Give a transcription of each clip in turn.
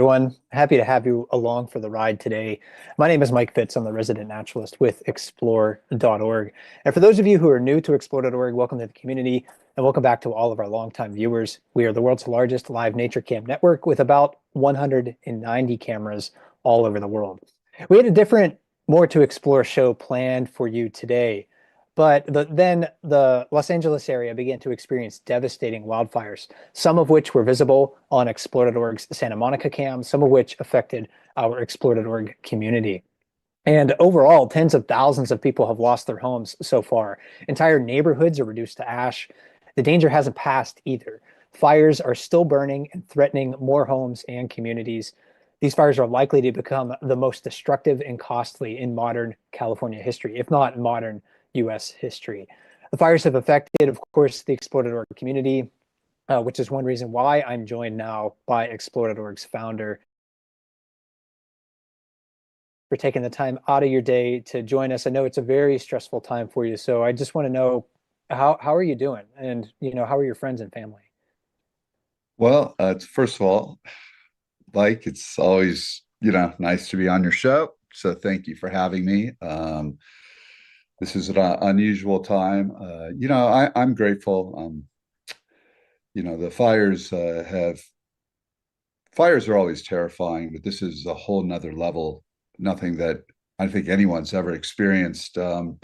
Everyone, happy to have you along for the ride today. My name is Mike Fitz. I'm the resident naturalist with explore.org. And for those of you who are new to explore.org, welcome to the community and welcome back to all of our longtime viewers. We are the world's largest live nature cam network with about 190 cameras all over the world. We had a different More to Explore show planned for you today. But then the Los Angeles area began to experience devastating wildfires, some of which were visible on Explore.org's Santa Monica cam, some of which affected our Explore.org community. And overall, tens of thousands of people have lost their homes so far. Entire neighborhoods are reduced to ash. The danger hasn't passed either. Fires are still burning and threatening more homes and communities. These fires are likely to become the most destructive and costly in modern California history, if not modern US history. The fires have affected, of course, the Explore.org community, which is one reason why I'm joined now by Explore.org's founder for taking the time out of your day to join us. I know it's a very stressful time for you, so I just want to know how are you doing, and how are your friends and family? Well, first of all, Mike, it's always, nice to be on your show. So thank you for having me. This is an unusual time. I'm grateful. The fires are always terrifying, but this is a whole nother level, nothing that I think anyone's ever experienced. And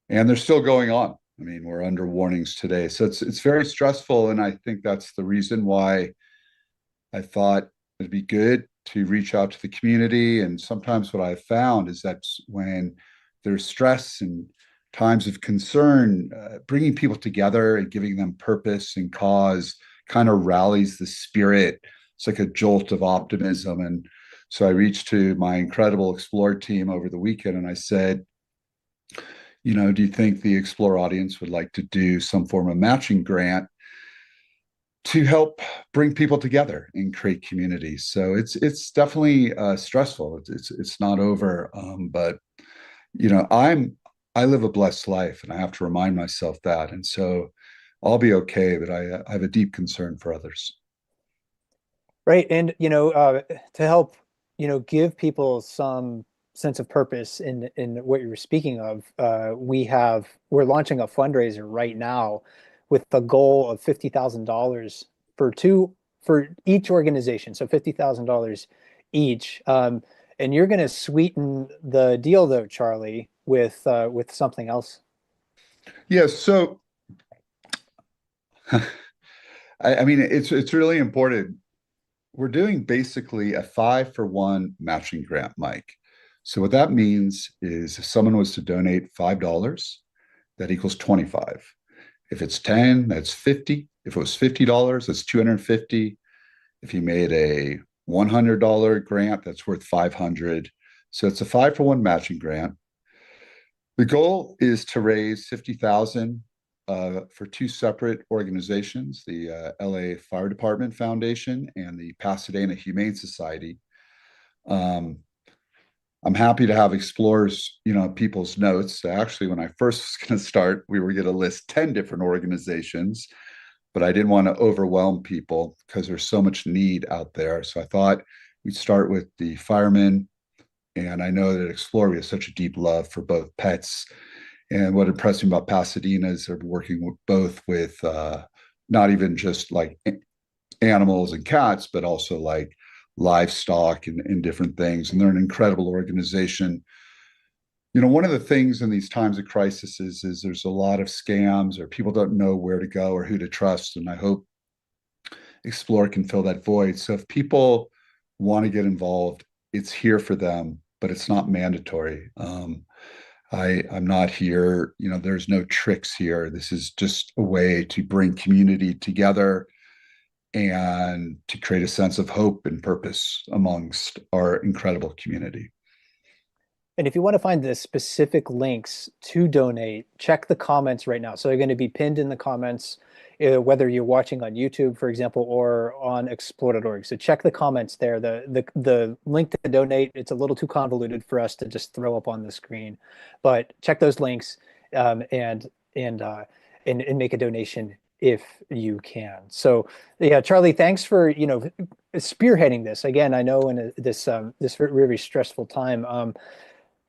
they're still going on. I mean, we're under warnings today. So it's very stressful. And I think that's the reason why I thought it'd be good to reach out to the community. And sometimes what I've found is that when there's stress and times of concern, bringing people together and giving them purpose and cause kind of rallies the spirit. It's like a jolt of optimism. And so I reached to my incredible Explore team over the weekend and I said, do you think the Explore audience would like to do some form of matching grant to help bring people together and create communities? So it's definitely stressful. It's not over, but I live a blessed life, and I have to remind myself that. And so I'll be okay, but I have a deep concern for others. Right. And, to help, give people some sense of purpose in what you were speaking of, we're launching a fundraiser right now with the goal of $50,000 for each organization. So $50,000 each. And you're going to sweeten the deal though, Charlie, with something else. Yes, so I mean it's really important. We're doing basically a 5-for-1 matching grant, Mike. So what that means is if someone was to donate $5, that equals 25. If it's 10, that's 50. If it was $50, that's 250. If you made a $100 grant, that's worth 500. So it's a 5-for-1 matching grant. The goal is to raise 50,000 for two separate organizations, the LA Fire Department Foundation and the Pasadena Humane Society. Um, I'm happy to have explorers, people's notes. Actually, when I first was going to start, we were going to list 10 different organizations, but I didn't want to overwhelm people because there's so much need out there. So I thought we'd start with the firemen. And I know that at Explore, we have such a deep love for both pets. And what impressed me about Pasadena is they're working both with not even just like animals and cats, but also like livestock and different things. And they're an incredible organization. One of the things in these times of crisis is there's a lot of scams or people don't know where to go or who to trust. And I hope Explore can fill that void. So if people want to get involved, it's here for them, but it's not mandatory. I'm not here, there's no tricks here. This is just a way to bring community together and to create a sense of hope and purpose amongst our incredible community. And if you want to find the specific links to donate, check the comments right now. So they're going to be pinned in the comments, whether you're watching on YouTube, for example, or on explore.org. So check the comments there. The link to donate, it's a little too convoluted for us to just throw up on the screen, but check those links and make a donation if you can. So yeah, Charlie, thanks for spearheading this. Again, I know in this very stressful time.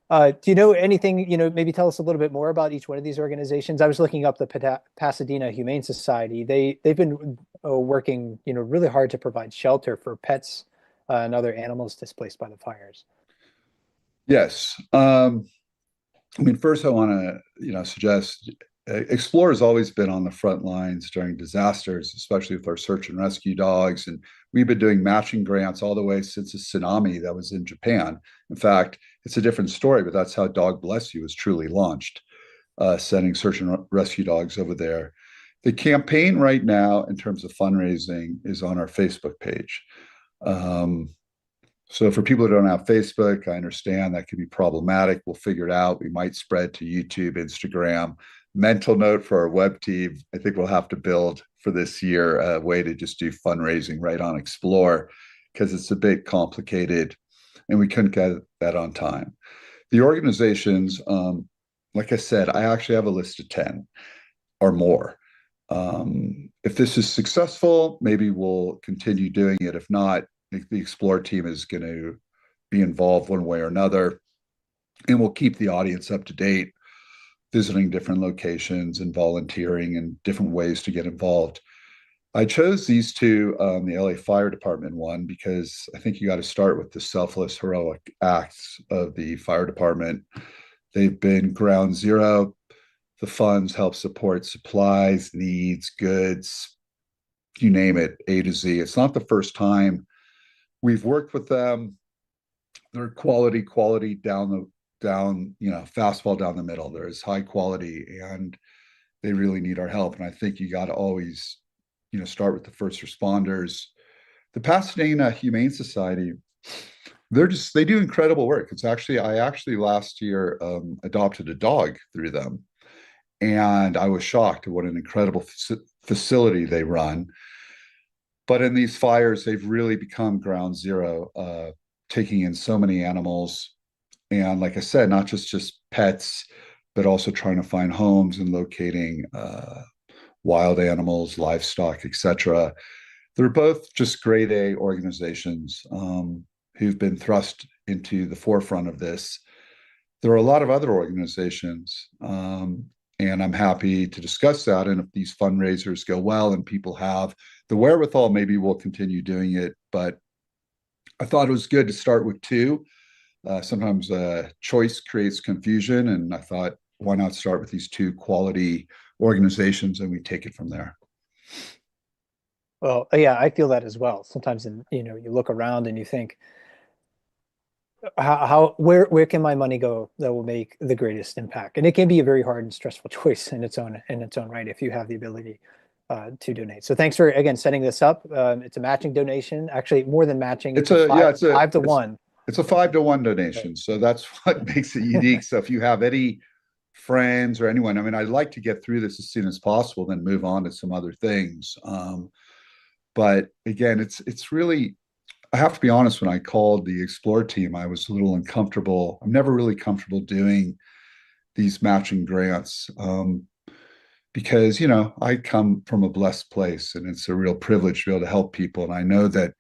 Do you know anything, maybe tell us a little bit more about each one of these organizations? I was looking up the Pasadena Humane Society. They've been working, really hard to provide shelter for pets and other animals displaced by the fires. Yes. I mean, first I want to, suggest Explore has always been on the front lines during disasters, especially with our search and rescue dogs. And we've been doing matching grants all the way since the tsunami that was in Japan. In fact, it's a different story, but that's how Dog Bless You was truly launched, sending search and rescue dogs over there. The campaign right now, in terms of fundraising, is on our Facebook page. So for people who don't have Facebook, I understand that can be problematic. We'll figure it out. We might spread to YouTube, Instagram. Mental note for our web team, I think we'll have to build for this year a way to just do fundraising right on Explore because it's a bit complicated and we couldn't get that on time. The organizations, like I said, I actually have a list of 10 or more. If this is successful, maybe we'll continue doing it. If not, the Explore team is going to be involved one way or another, and we'll keep the audience up to date, visiting different locations and volunteering and different ways to get involved. I chose these two, the LA Fire Department one, because I think you got to start with the selfless, heroic acts of the fire department. They've been ground zero. The funds help support supplies, needs, goods, you name it, A to Z. It's not the first time we've worked with them. They're quality fastball down the middle. There's high quality and they really need our help. And I think you got to always, start with the first responders. The Pasadena Humane Society, they do incredible work. I actually last year adopted a dog through them. And I was shocked at what an incredible facility they run. But in these fires, they've really become ground zero, taking in so many animals. And like I said, not just pets, but also trying to find homes and locating wild animals, livestock, etc. They're both just grade A organizations who've been thrust into the forefront of this. There are a lot of other organizations, and I'm happy to discuss that. And if these fundraisers go well and people have the wherewithal, maybe we'll continue doing it. But I thought it was good to start with two. Sometimes choice creates confusion, and I thought, why not start with these two quality organizations and we take it from there. Well, yeah, I feel that as well. Sometimes, you look around and you think, where can my money go that will make the greatest impact? And it can be a very hard and stressful choice in its own right if you have the ability to donate. So thanks for again setting this up. It's a matching donation, actually more than matching. It's It's a a yeah, five to one. it's a 5-to-1 Right. donation, so that's what makes it unique. So if you have any friends or anyone, I mean, I'd like to get through this as soon as possible, then move on to some other things. But again, it's really, I have to be honest, when I called the Explore team, I was a little uncomfortable. I'm never really comfortable doing these matching grants because, I come from a blessed place and it's a real privilege to be able to help people. And I know that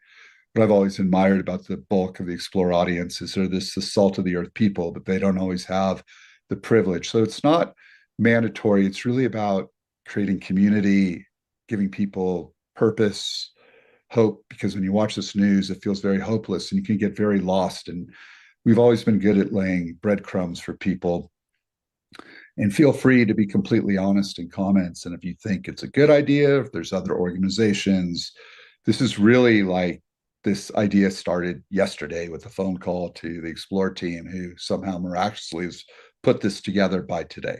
what I've always admired about the bulk of the Explore audience is they're the salt of the earth people, but they don't always have the privilege. So it's not mandatory. It's really about creating community, giving people purpose, hope, because when you watch this news, it feels very hopeless and you can get very lost. And we've always been good at laying breadcrumbs for people. And feel free to be completely honest in comments. And if you think it's a good idea, if there's other organizations, this is really like this idea started yesterday with a phone call to the Explore team, who somehow miraculously has put this together by today.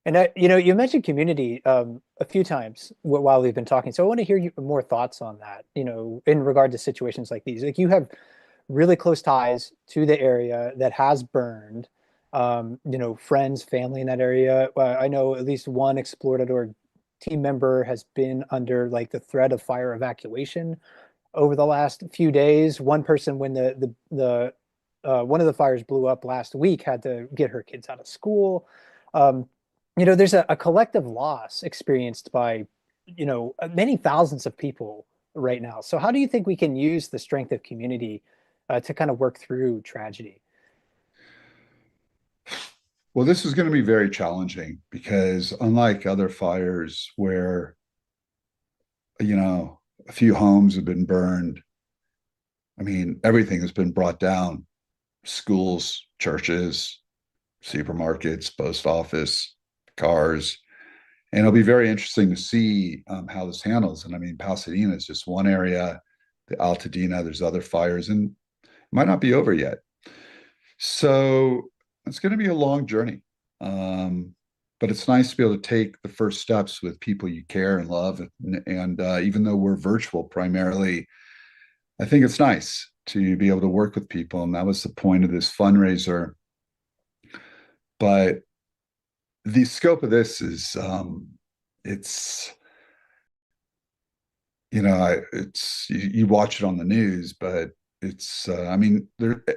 And you mentioned community a few times while we've been talking. So I want to hear more thoughts on that. In regard to situations like these, like you have really close ties to the area that has burned. Friends, family in that area. I know at least one Explore.org team member has been under like the threat of fire evacuation over the last few days. One person, when the one of the fires blew up last week, had to get her kids out of school. Um, there's a collective loss experienced by, many thousands of people right now. So how do you think we can use the strength of community to kind of work through tragedy? Well, this is going to be very challenging because unlike other fires where, a few homes have been burned, I mean, everything has been brought down: schools, churches, supermarkets, post office, cars. And it'll be very interesting to see how this handles. And I mean, Pasadena is just one area, the Altadena, there's other fires, and it might not be over yet. So it's going to be a long journey. Um, but it's nice to be able to take the first steps with people you care and love. And even though we're virtual primarily, I think it's nice to be able to work with people. And that was the point of this fundraiser. But the scope of this is, it's, it's, you watch it on the news, but it's, I mean,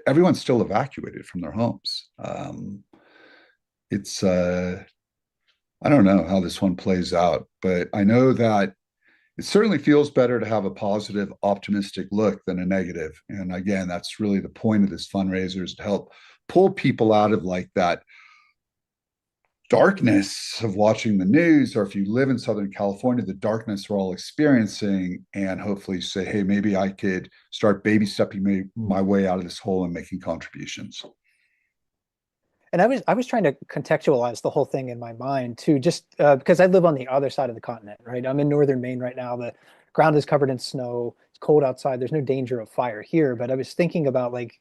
everyone's still evacuated from their homes. It's, I don't know how this one plays out, but I know that it certainly feels better to have a positive, optimistic look than a negative. And again, that's really the point of this fundraiser, is to help pull people out of like that darkness of watching the news, or if you live in Southern California, the darkness we're all experiencing, and hopefully say, hey, maybe I could start baby stepping my way out of this hole and making contributions. And I was trying to contextualize the whole thing in my mind too, just because I live on the other side of the continent, right? I'm in northern Maine right now. The ground is covered in snow. It's cold outside. There's no danger of fire here. But I was thinking about, like,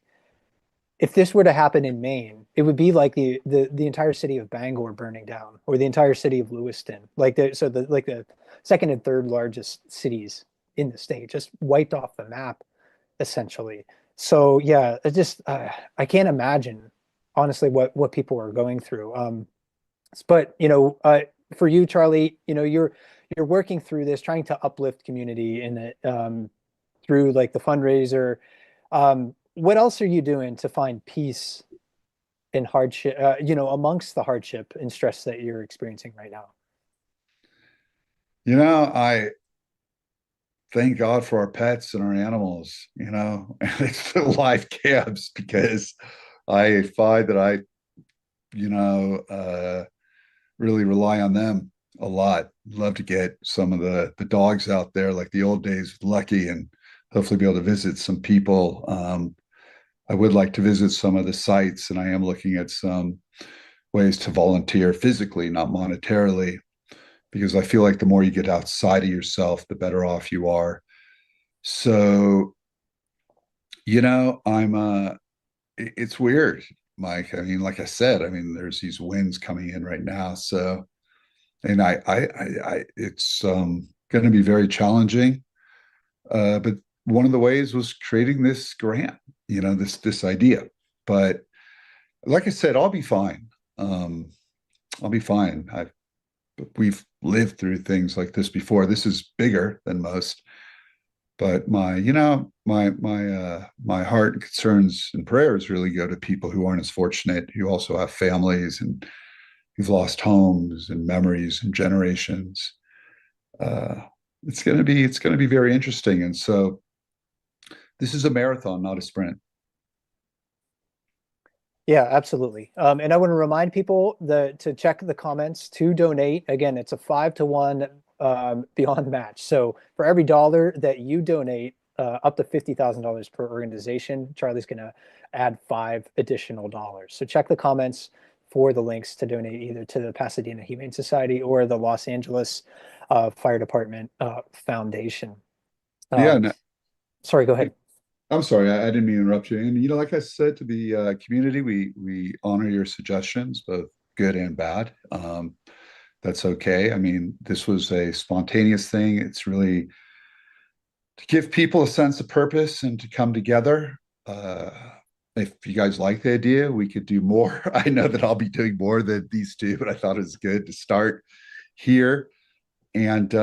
if this were to happen in Maine, it would be like the entire city of Bangor burning down, or the entire city of Lewiston, the second and third largest cities in the state, just wiped off the map essentially. So yeah, I can't imagine honestly what people are going through. But for you, Charlie, you're working through this, trying to uplift community in it through like the fundraiser. What else are you doing to find peace in hardship, amongst the hardship and stress that you're experiencing right now? I thank God for our pets and our animals, and it's the live cabs because I find that you know, uh, really rely on them a lot. Love to get some of the dogs out there like the old days with Lucky and hopefully be able to visit some people. I would like to visit some of the sites, and I am looking at some ways to volunteer physically, not monetarily, because I feel like the more you get outside of yourself, the better off you are. So, I'm it's weird, Mike. I mean, like I said, I mean, there's these winds coming in right now. So, and it's going to be very challenging. But one of the ways was creating this grant, this idea. But like I said, I'll be fine. Um, I'll be fine. We've lived through things like this before. This is bigger than most, but my heart and concerns and prayers really go to people who aren't as fortunate, who also have families and who've lost homes and memories and generations. uh, it's going to be very interesting, and so this is a marathon, not a sprint. Yeah, absolutely. And I want to remind people to check the comments to donate. Again, it's a 5-to-1 beyond match. So for every dollar that you donate, up to $50,000 per organization, Charlie's going to add five additional dollars. So check the comments for the links to donate either to the Pasadena Humane Society or the Los Angeles Fire Department Foundation. Yeah, Um, no, sorry, go ahead. I'm sorry, I didn't mean to interrupt you. And like I said to the community, we honor your suggestions, both good and bad. That's okay. I mean, this was a spontaneous thing. It's really to give people a sense of purpose and to come together. Uh, if you guys like the idea, we could do more. I know that I'll be doing more than these two, but I thought it was good to start here. And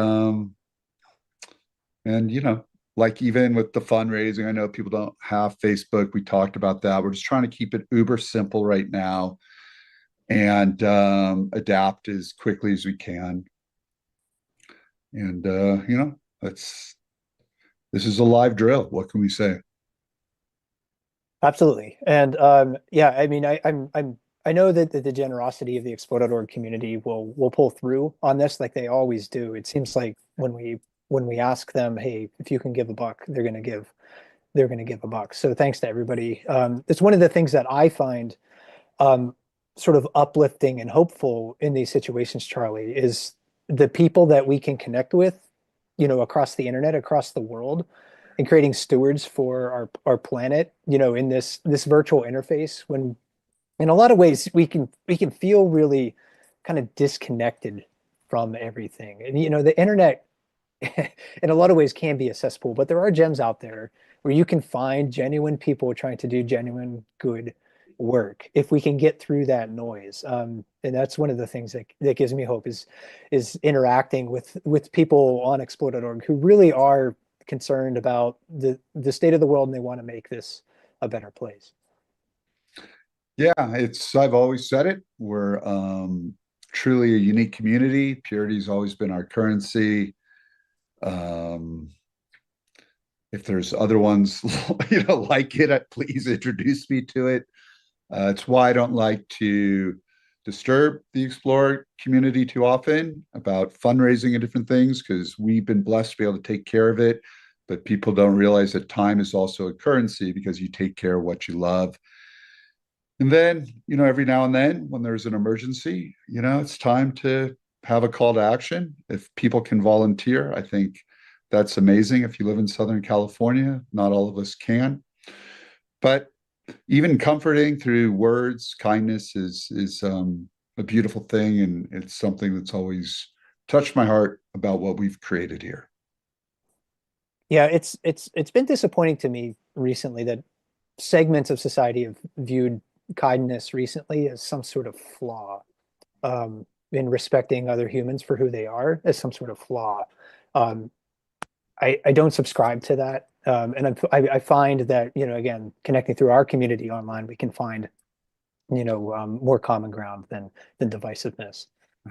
and like even with the fundraising, I know people don't have Facebook. We talked about that. We're just trying to keep it uber simple right now and adapt as quickly as we can. And that's this is a live drill. What can we say? Absolutely. And yeah, I mean, I know that the generosity of the Explode.org community will pull through on this like they always do. It seems like when we ask them, hey, if you can give a buck, they're gonna give a buck. So thanks to everybody. It's one of the things that I find um, sort of uplifting and hopeful in these situations, Charlie, is the people that we can connect with, across the internet, across the world, and creating stewards for our planet, in this virtual interface. When in a lot of ways we can feel really kind of disconnected from everything. And the internet in a lot of ways can be a cesspool, but there are gems out there where you can find genuine people trying to do genuine good work if we can get through that noise. And that's one of the things that gives me hope is interacting with people on Explode.org who really are concerned about the state of the world and they want to make this a better place. Yeah, I've always said it. We're truly a unique community. Purity's always been our currency. Um, if there's other ones, like it, please introduce me to it. It's why I don't like to disturb the Explorer community too often about fundraising and different things because we've been blessed to be able to take care of it. But people don't realize that time is also a currency because you take care of what you love. And then, every now and then when there's an emergency, it's time to have a call to action. If people can volunteer, I think that's amazing. If you live in Southern California, not all of us can. But even comforting through words, kindness is a beautiful thing, and it's something that's always touched my heart about what we've created here. Yeah, it's been disappointing to me recently that segments of society have viewed kindness recently as some sort of flaw, in respecting other humans for who they are as some sort of flaw. Um, I don't subscribe to that. And I find that, again, connecting through our community online, we can find, more common ground than divisiveness.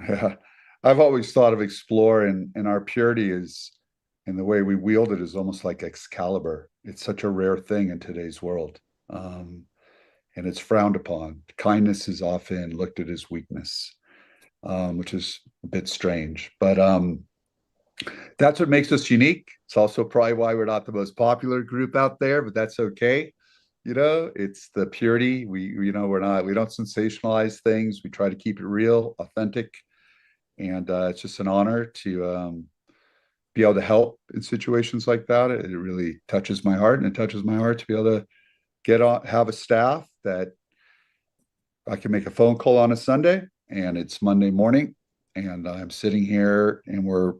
Yeah. I've always thought of Explore and our purity is, and the way we wield it is almost like Excalibur. It's such a rare thing in today's world. Um, and it's frowned upon. Kindness is often looked at as weakness, which is a bit strange. But that's what makes us unique. It's also probably why we're not the most popular group out there, but that's okay. It's the purity. We don't sensationalize things. We try to keep it real, authentic, and it's just an honor to be able to help in situations like that. It really touches my heart, and it touches my heart to be able to have a staff that I can make a phone call on a Sunday, and it's Monday morning, and I'm sitting here, and we're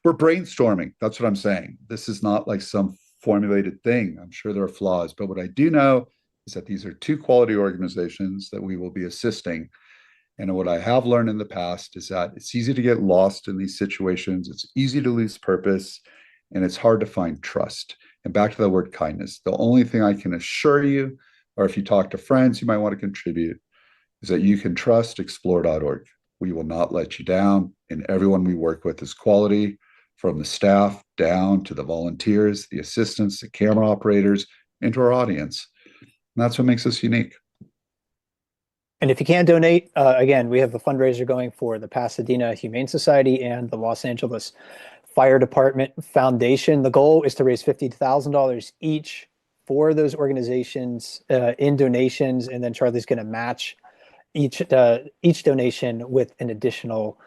brainstorming. That's what I'm saying. This is not like some formulated thing. I'm sure there are flaws, but what I do know is that these are two quality organizations that we will be assisting. And what I have learned in the past is that it's easy to get lost in these situations. It's easy to lose purpose, and it's hard to find trust. And back to the word kindness, the only thing I can assure you, or if you talk to friends you might want to contribute, is that you can trust explore.org. We will not let you down, and everyone we work with is quality, from the staff down to the volunteers, the assistants, the camera operators, and to our audience. And that's what makes us unique. And if you can't donate, again, we have a fundraiser going for the Pasadena Humane Society and the Los Angeles Fire Department Foundation. The goal is to raise $50,000 each for those organizations in donations, and then Charlie's going to match each donation with an additional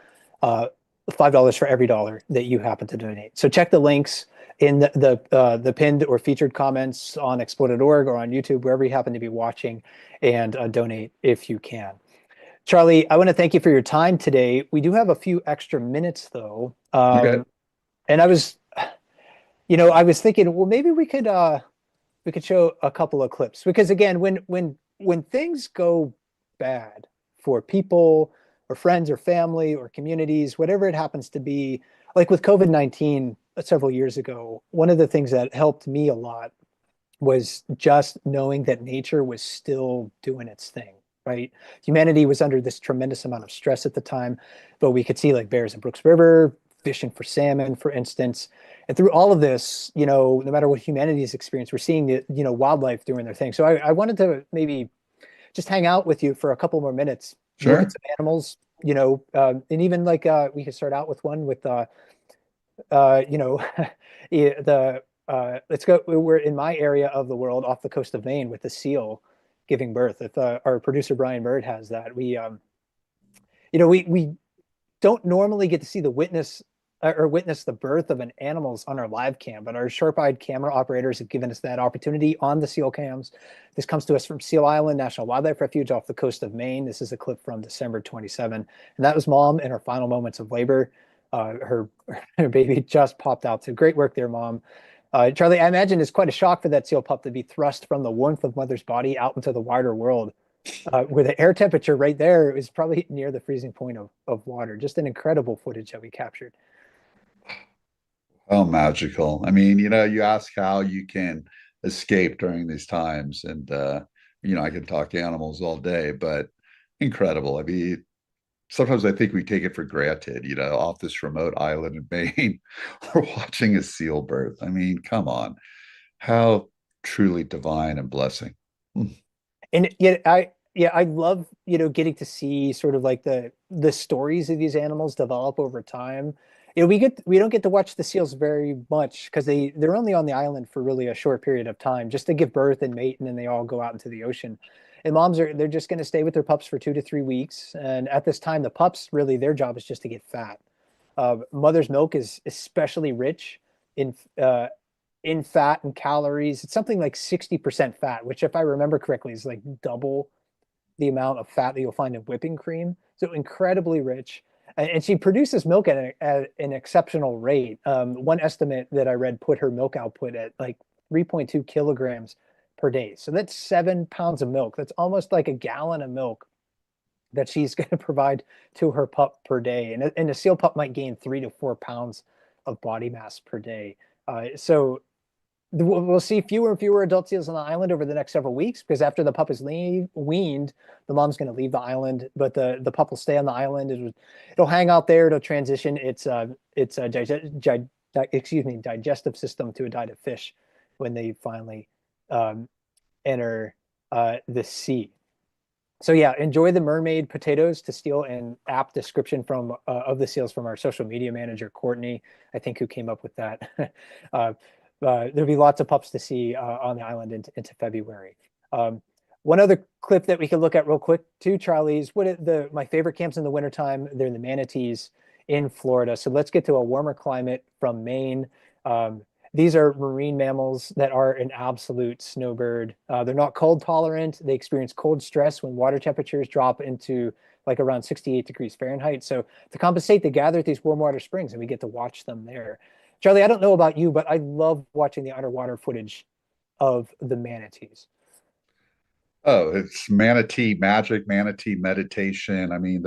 $5 for every dollar that you happen to donate. So check the links in the pinned or featured comments on explode.org or on YouTube, wherever you happen to be watching, and donate if you can. Charlie, I want to thank you for your time today. We do have a few extra minutes though. Okay. And I was thinking, well, maybe we could show a couple of clips, because again, when things go bad for people or friends or family or communities, whatever it happens to be, like with COVID-19 several years ago, one of the things that helped me a lot was just knowing that nature was still doing its thing, right? Humanity was under this tremendous amount of stress at the time, but we could see like bears in Brooks River fishing for salmon, for instance. And through all of this, no matter what humanity's experience, we're seeing the, wildlife doing their thing. So I wanted to maybe just hang out with you for a couple more minutes, look at Sure. some animals, and even like we could start out with one with the let's go. We're in my area of the world, off the coast of Maine, with the seal giving birth. If our producer Brian Bird has that, we don't normally get to see the witness the birth of an animal's on our live cam, but our sharp-eyed camera operators have given us that opportunity on the seal cams. This comes to us from Seal Island National Wildlife Refuge off the coast of Maine. This is a clip from December 27, and that was Mom in her final moments of labor. Her her baby just popped out. So great work there, Mom. Charlie, I imagine it's quite a shock for that seal pup to be thrust from the warmth of mother's body out into the wider world, where the air temperature right there is probably near the freezing point of water. Just an incredible footage that we captured. Oh, magical. I mean, you ask how you can escape during these times, and I can talk animals all day, but incredible. I mean, sometimes I think we take it for granted, off this remote island in Maine, we're watching a seal birth. I mean, come on. How truly divine and blessing. Hmm. And yet I love, getting to see sort of like the stories of these animals develop over time. We don't get to watch the seals very much because they're only on the island for really a short period of time, just to give birth and mate, and then they all go out into the ocean. And they're just going to stay with their pups for 2 to 3 weeks. And at this time, the pups, really their job is just to get fat. Mother's milk is especially rich in fat and calories. It's something like 60% fat, which, if I remember correctly, is like double the amount of fat that you'll find in whipping cream. So incredibly rich. And she produces milk at an exceptional rate. One estimate that I read put her milk output at like 3.2 kilograms per day. So that's 7 pounds of milk. That's almost like a gallon of milk that she's going to provide to her pup per day. And a seal pup might gain 3 to 4 pounds of body mass per day. So We'll see fewer and fewer adult seals on the island over the next several weeks because after the pup is weaned, the mom's going to leave the island, but the pup will stay on the island. It'll hang out there. It'll transition its digestive system to a diet of fish when they finally um, enter the sea. So yeah, enjoy the mermaid potatoes to steal an apt description from of the seals from our social media manager Courtney, I think, who came up with that. uh, there'll be lots of pups to see on the island into February. Um, one other clip that we could look at real quick too, Charlie, is my favorite camps in the wintertime. They're in the Manatees in Florida. So let's get to a warmer climate from Maine. Um, these are marine mammals that are an absolute snowbird. They're not cold tolerant. They experience cold stress when water temperatures drop into like around 68 degrees Fahrenheit. So to compensate, they gather at these warm water springs and we get to watch them there. Charlie, I don't know about you, but I love watching the underwater footage of the manatees. Oh, it's manatee magic, manatee meditation. I mean,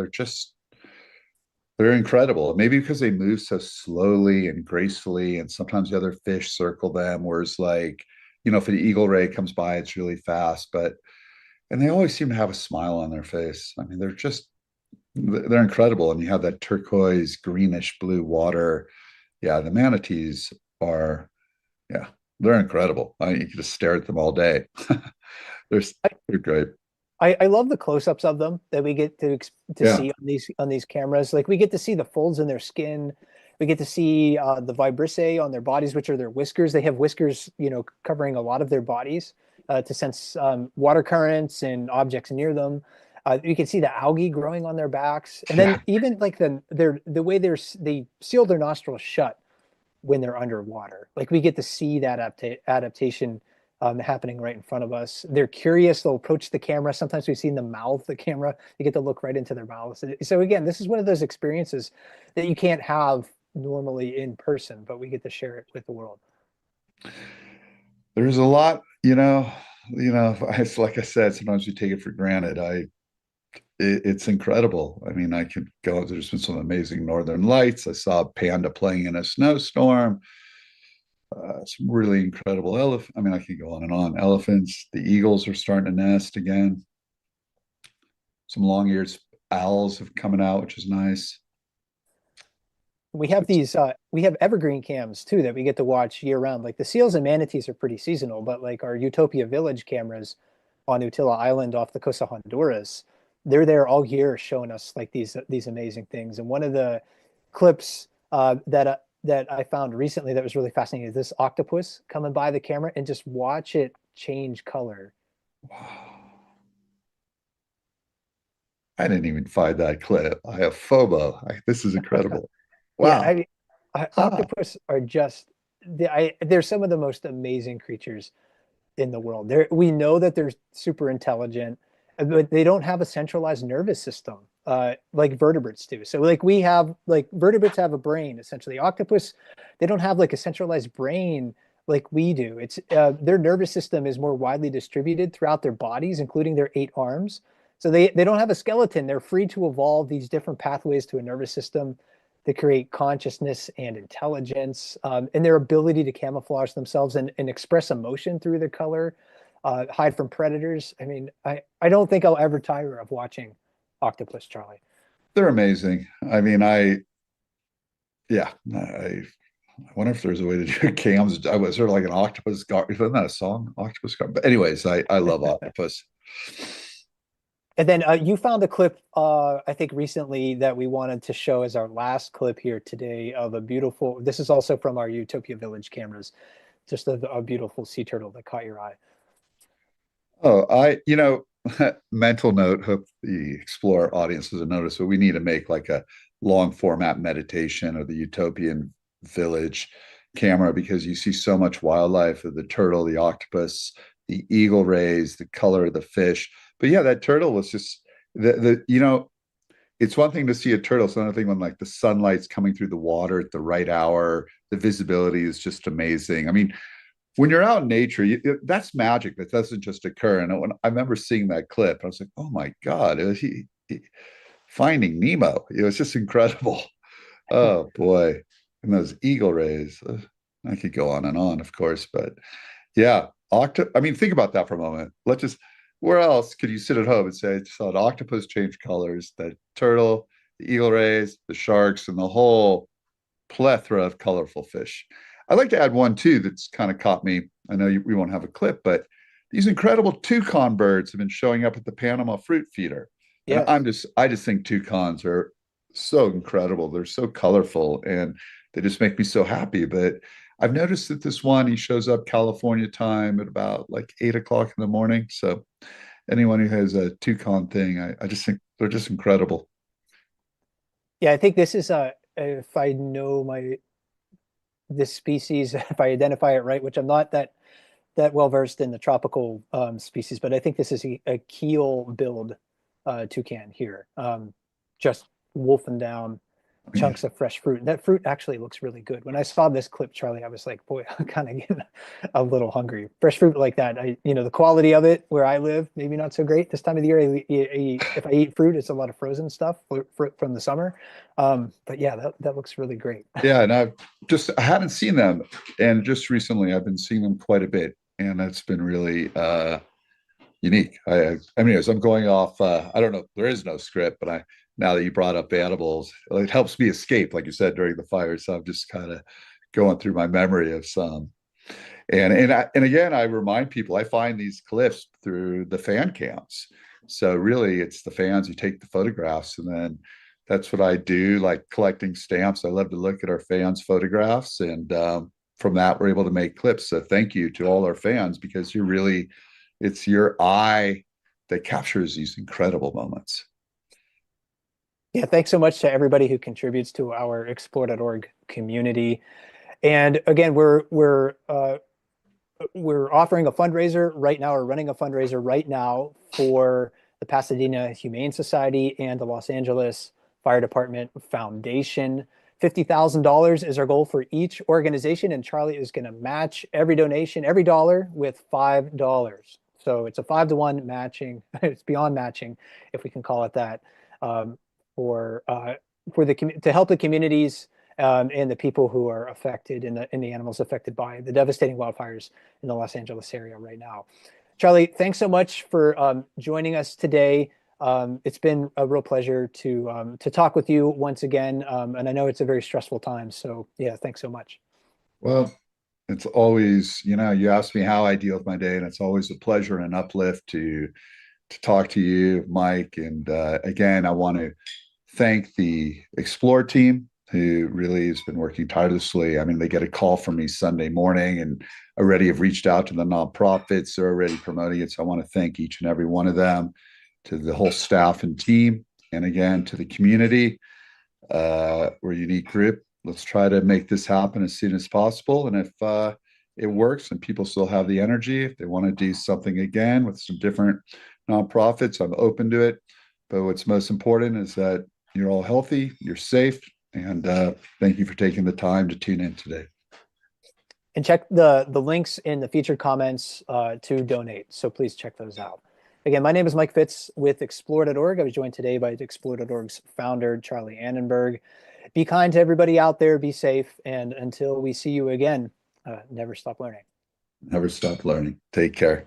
they're incredible. Maybe because they move so slowly and gracefully, and sometimes the other fish circle them, whereas like, if an eagle ray comes by, it's really fast, and they always seem to have a smile on their face. I mean, they're incredible. And you have that turquoise, greenish blue water. Yeah, the manatees are, yeah, they're incredible. You can just stare at them all day. they're they're great. I love the close-ups of them that we get to Yeah. see on these cameras. Like we get to see the folds in their skin. We get to see the vibrissae on their bodies, which are their whiskers. They have whiskers, covering a lot of their bodies to sense water currents and objects near them. You can see the algae growing on their backs, and Yeah. then even like the way they seal their nostrils shut when they're underwater. Like we get to see that adaptation happening right in front of us. They're curious. They'll approach the camera. Sometimes we've seen them mouth the camera. You get to look right into their mouths. So again, this is one of those experiences that you can't have normally in person, but we get to share it with the world. There's a lot, it's like I said, sometimes we take it for granted. It's incredible. I mean, I could go, there's been some amazing northern lights. I saw a panda playing in a snowstorm. Some really incredible elephant. I mean, I could go on and on. Elephants, the eagles are starting to nest again. Some long-eared owls have coming out, which is nice. It's We have evergreen cams too that we get to watch year round. Like the seals and manatees are pretty seasonal, but like our Utopia Village cameras on Utila Island off the coast of Honduras, they're there all year showing us like these amazing things. And one of the clips that I found recently that was really fascinating is this octopus coming by the camera and just watch it change color. wow. I didn't even find that clip. I have FOMO. This is incredible. Yeah, Wow. Ah, octopus are just they're some of the most amazing creatures in the world. We know that they're super intelligent, but they don't have a centralized nervous system like vertebrates do. So like we have like vertebrates have a brain essentially. Octopus, they don't have like a centralized brain like we do. It's their nervous system is more widely distributed throughout their bodies, including their 8 arms. So they don't have a skeleton. They're free to evolve these different pathways to a nervous system that create consciousness and intelligence, and their ability to camouflage themselves and express emotion through their color, hide from predators. I mean, I don't think I'll ever tire of watching octopus, Charlie. they're amazing. I mean, yeah, I wonder if there's a way to do cams. I was sort of like an octopus guard. Isn't that a song? Octopus guard. But anyways, I love octopus. And then you found a clip, I think recently that we wanted to show as our last clip here today of a beautiful, this is also from our Utopia Village cameras, just a beautiful sea turtle that caught your eye. Oh, mental note, hope the Explorer audiences will notice, but we need to make like a long format meditation of the Utopian Village camera because you see so much wildlife of the turtle, the octopus, the eagle rays, the color of the fish. But yeah, that turtle was just it's one thing to see a turtle. It's another thing when like the sunlight's coming through the water at the right hour. The visibility is just amazing. I mean, when you're out in nature, that's magic that doesn't just occur. And when I remember seeing that clip, I was like, oh my God, it was Finding Nemo. It was just incredible. Oh boy. And those eagle rays. I could go on and on, of course, but yeah, I mean, think about that for a moment. Where else could you sit at home and say, I saw an octopus change colors, the turtle, the eagle rays, the sharks, and the whole plethora of colorful fish. I'd like to add one too that's kind of caught me. I know we won't have a clip, but these incredible toucan birds have been showing up at the Panama Fruit Feeder. And Yes. I just think toucans are so incredible. They're so colorful and they just make me so happy. But I've noticed that this one, he shows up California time at about like 8 o'clock in the morning. So anyone who has a toucan thing, I just think they're just incredible. Yeah, I think this is if I know this species, if I identify it right, which I'm not that well versed in the tropical species, but I think this is a keel billed toucan here, just wolfing down chunks of fresh fruit. And that fruit actually looks really good. When I saw this clip, Charlie, I was like, boy, I'm kind of getting a little hungry. Fresh fruit like that, the quality of it where I live, maybe not so great this time of the year. If I eat fruit, it's a lot of frozen stuff from the summer. But yeah, that looks really great. Yeah, and I haven't seen them, and just recently I've been seeing them quite a bit, and that's been really unique. I mean, as I'm going off, I don't know, there is no script, but I now that you brought up animals, it helps me escape, like you said during the fire. So I'm just kind of going through my memory of some, and again, I remind people I find these clips through the fan cams. So really, it's the fans who take the photographs, and then that's what I do, like collecting stamps. I love to look at our fans' photographs, and from that, we're able to make clips. So thank you to all our fans because it's your eye that captures these incredible moments. Yeah, thanks so much to everybody who contributes to our explore.org community. And again, we're offering a fundraiser right now, or running a fundraiser right now for the Pasadena Humane Society and the Los Angeles Fire Department Foundation. $50,000 is our goal for each organization, and Charlie is going to match every donation, every dollar, with $5. So it's a 5-to-1 matching. It's beyond matching, if we can call it that, um, for to help the communities and the people who are affected and the animals affected by the devastating wildfires in the Los Angeles area right now. Charlie, thanks so much for joining us today. It's been a real pleasure to talk with you once again, and I know it's a very stressful time. So yeah, thanks so much. Well, it's always, you ask me how I deal with my day, and it's always a pleasure and an uplift to talk to you, Mike. And again, I want to thank the Explore team who really has been working tirelessly. I mean, they get a call from me Sunday morning and already have reached out to the nonprofits. They're already promoting it. So I want to thank each and every one of them, to the whole staff and team. And again, to the community. We're a unique group. Let's try to make this happen as soon as possible. And if it works and people still have the energy, if they want to do something again with some different nonprofits, I'm open to it. But what's most important is that you're all healthy, you're safe, and thank you for taking the time to tune in today. And check the links in the featured comments to donate. So please check those out. Again, my name is Mike Fitz with Explore.org. I was joined today by Explore.org's founder, Charlie Annenberg. Be kind to everybody out there, be safe, and until we see you again, never stop learning. Never stop learning. Take care.